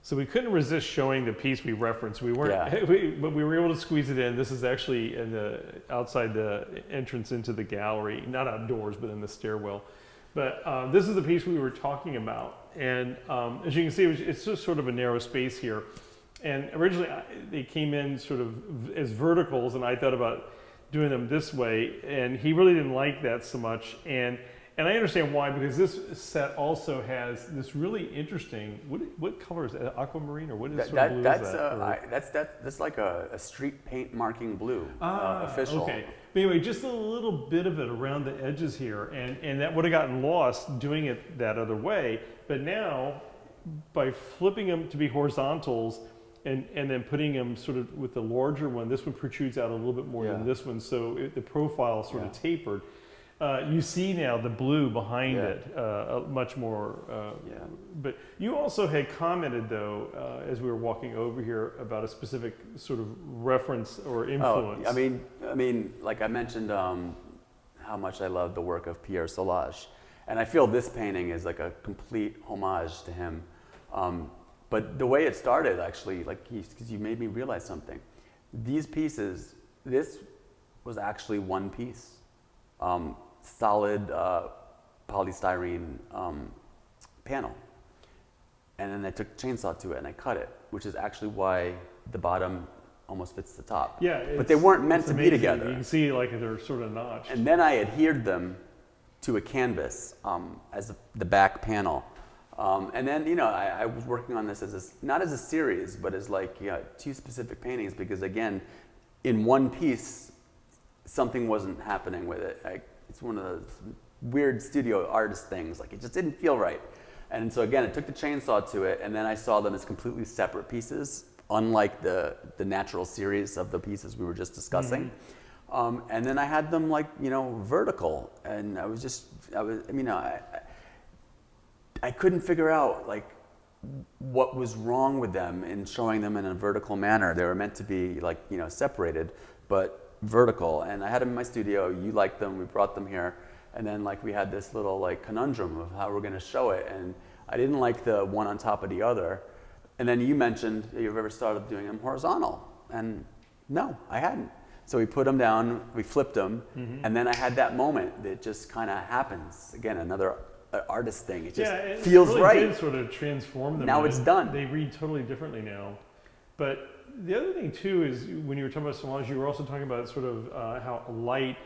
So we couldn't resist showing the piece we referenced. We weren't, but we were able to squeeze it in. This is actually in the outside the entrance into the gallery, not outdoors, but in the stairwell. But this is the piece we were talking about, and as you can see, it's just sort of a narrow space here. And originally, they came in sort of as verticals, and I thought about doing them this way, and he really didn't like that so much. And I understand why, because this set also has this really interesting, what color is that? Aquamarine, or what is sort of blue is that? That's like a street paint marking blue, official. Okay. But anyway, just a little bit of it around the edges here, and that would have gotten lost doing it that other way. But now, by flipping them to be horizontals, and then putting them sort of with the larger one, this one protrudes out a little bit more than this one, so the profile sort of tapered. You see now the blue behind it, much more. But you also had commented, though, as we were walking over here, about a specific sort of reference or influence. Oh, I mean, like I mentioned, how much I love the work of Pierre Soulages, and I feel this painting is like a complete homage to him. But the way it started, actually, like because you made me realize something. These pieces, this was actually one piece. Solid polystyrene panel, and then I took a chainsaw to it and I cut it, which is actually why the bottom almost fits the top. Yeah, but they weren't meant to be together. You can see like they're sort of notched. And then I adhered them to a canvas as the back panel, and then I was working on this not as a series, but as like two specific paintings, because again, in one piece, something wasn't happening with it. It's one of those weird studio artist things, like it just didn't feel right. And so again, I took the chainsaw to it, and then I saw them as completely separate pieces, unlike the natural series of the pieces we were just discussing. Mm-hmm. And then I had them like, vertical, and I couldn't figure out like what was wrong with them in showing them in a vertical manner. They were meant to be like, separated, but vertical. And I had them in my studio. You liked them. We brought them here, and then like we had this little like conundrum of how we're going to show it. And I didn't like the one on top of the other. And then you mentioned that you've ever started doing them horizontal, and no, I hadn't. So we put them down, we flipped them, and then I had that moment that just kind of happens. Again, another artist thing. It just feels really right. Did sort of transform them. Now it's done. They read totally differently now. But the other thing too is when you were talking about Soulages, you were also talking about sort of how light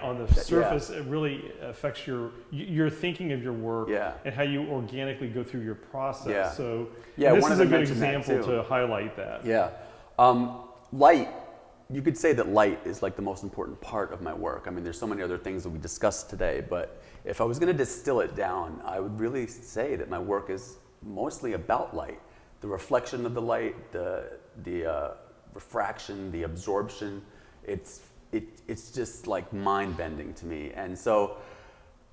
on the surface it really affects your thinking of your work and how you organically go through your process. So this is a good example to highlight that. Light. You could say that light is like the most important part of my work. I mean, there's so many other things that we discussed today, but if I was going to distill it down, I would really say that my work is mostly about light. The reflection of the light, the refraction, the absorption, it's just like mind-bending to me. And so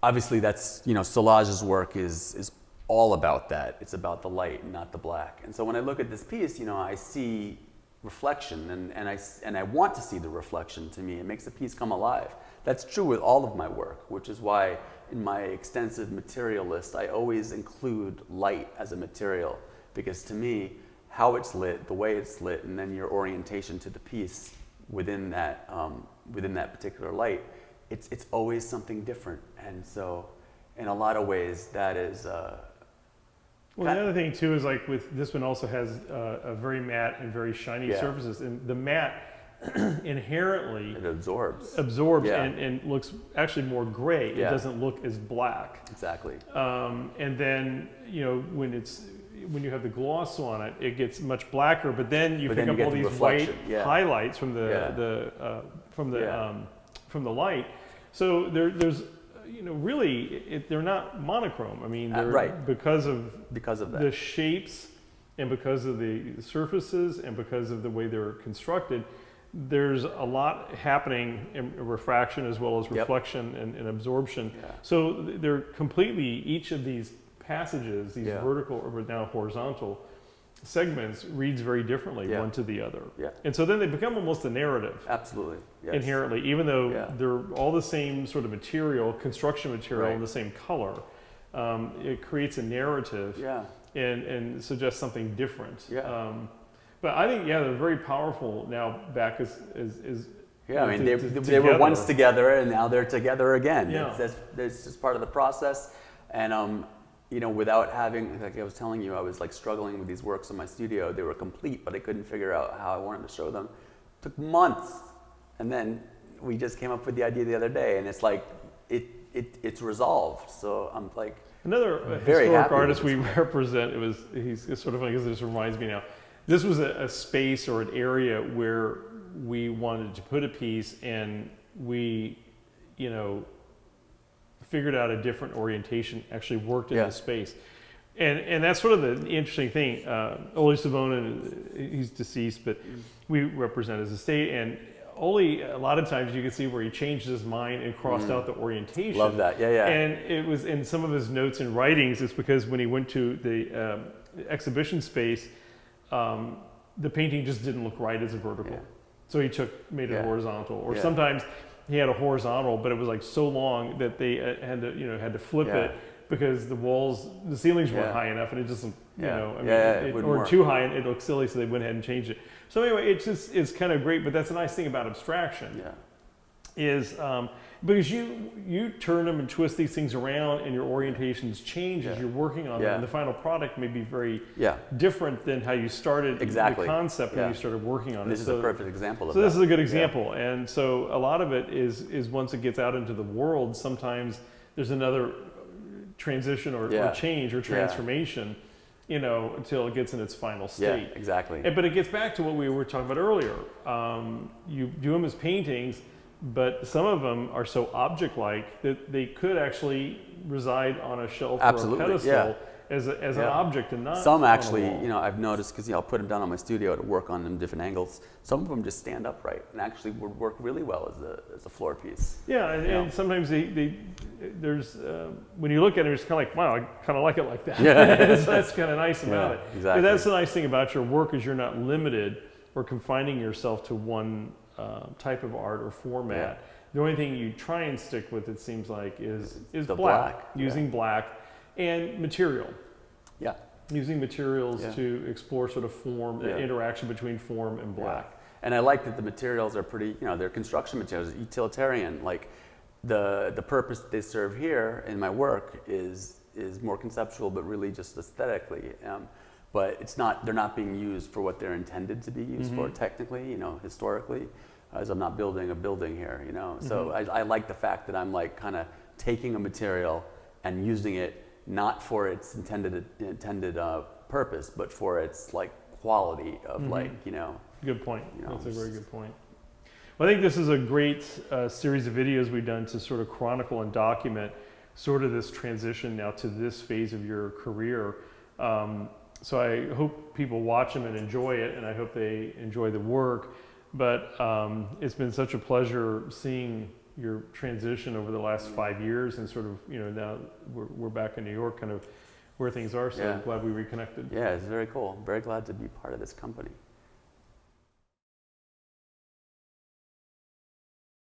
obviously that's, Soulages' work is all about that. It's about the light, not the black. And so when I look at this piece, I see reflection, and I want to see the reflection. To me, it makes the piece come alive. That's true with all of my work, which is why in my extensive material list, I always include light as a material, because to me, how it's lit, the way it's lit, and then your orientation to the piece within that particular light, it's always something different. And so, in a lot of ways, that is. Well, the other thing too is like with this one also has a very matte and very shiny surfaces, and the matte inherently it absorbs and looks actually more gray. It doesn't look as black. Exactly. And then when you have the gloss on it, it gets much blacker. But then you pick up all these white highlights from the light. So there's really they're not monochrome. I mean, they're because of that. The shapes and because of the surfaces and because of the way they're constructed. There's a lot happening in refraction as well as reflection and absorption. Yeah. So they're completely, each of these passages, these vertical or now horizontal segments reads very differently one to the other. Yeah. And so then they become almost a narrative. Absolutely. Yes. Inherently, even though they're all the same sort of material, construction material, and the same color. It creates a narrative. Yeah. and suggest something different. Yeah. But I think, yeah, they're very powerful now back as yeah, I mean, they were together. once together and now they're together again. Yeah. It's just part of the process. And, you know, without having, like I was telling you, I was like struggling with these works in my studio. They were complete, but I couldn't figure out how I wanted to show them. It took months. And then we just came up with the idea the other day, and it's like, it's resolved. So I'm like, another very historic artist we represent, he's sort of funny because this reminds me now. This was a space or an area where we wanted to put a piece, and we, you know, figured out a different orientation, actually worked in the space. And that's sort of the interesting thing. Ole Savonen, he's deceased, but we represent his estate, and Ole, a lot of times you can see where he changed his mind and crossed out the orientation. Love that, yeah. And it was in some of his notes and writings, it's because when he went to the exhibition space, the painting just didn't look right as a vertical. Yeah. So he made it horizontal. Or Yeah. sometimes he had a horizontal, but it was like so long that they had to flip it because the ceilings weren't high enough, and it just, or too high, and it looked silly, so they went ahead and changed it. So anyway, it's kind of great, but that's a nice thing about abstraction. Yeah. Is because you turn them and twist these things around, and your orientations change as you're working on them, and the final product may be very different than how you started the concept when you started working on it. This is a perfect example of that. So this is a good example, Yeah. and so a lot of it is once it gets out into the world, sometimes there's another transition or change or transformation, until it gets in its final state. Yeah, exactly. But it gets back to what we were talking about earlier. You do them as paintings, but some of them are so object-like that they could actually reside on a shelf or a pedestal as an object and not. Some actually, I've noticed, because I'll put them down on my studio to work on them different angles. Some of them just stand upright and actually would work really well as a floor piece. Yeah, and sometimes there's when you look at it, it's kind of like, wow, I kind of like it like that. Yeah. So that's kind of nice about it. Exactly. But that's the nice thing about your work, is you're not limited or confining yourself to one type of art or format. Yeah. The only thing you try and stick with, it seems like, is the black. Using black and material. Yeah. Using materials to explore sort of form, the interaction between form and black. Yeah. And I like that the materials are pretty, they're construction materials, utilitarian. Like the purpose that they serve here in my work is more conceptual, but really just aesthetically. But they're not being used for what they're intended to be used for technically, historically, as I'm not building a building here, So I like the fact that I'm like kind of taking a material and using it not for its intended purpose, but for its like quality of Good point. That's a very good point. Well, I think this is a great series of videos we've done to sort of chronicle and document sort of this transition now to this phase of your career. So I hope people watch them and enjoy it, and I hope they enjoy the work. But it's been such a pleasure seeing your transition over the last 5 years, and sort of, now we're back in New York, kind of where things are. So I'm glad we reconnected. Yeah, it's very cool. I'm very glad to be part of this company.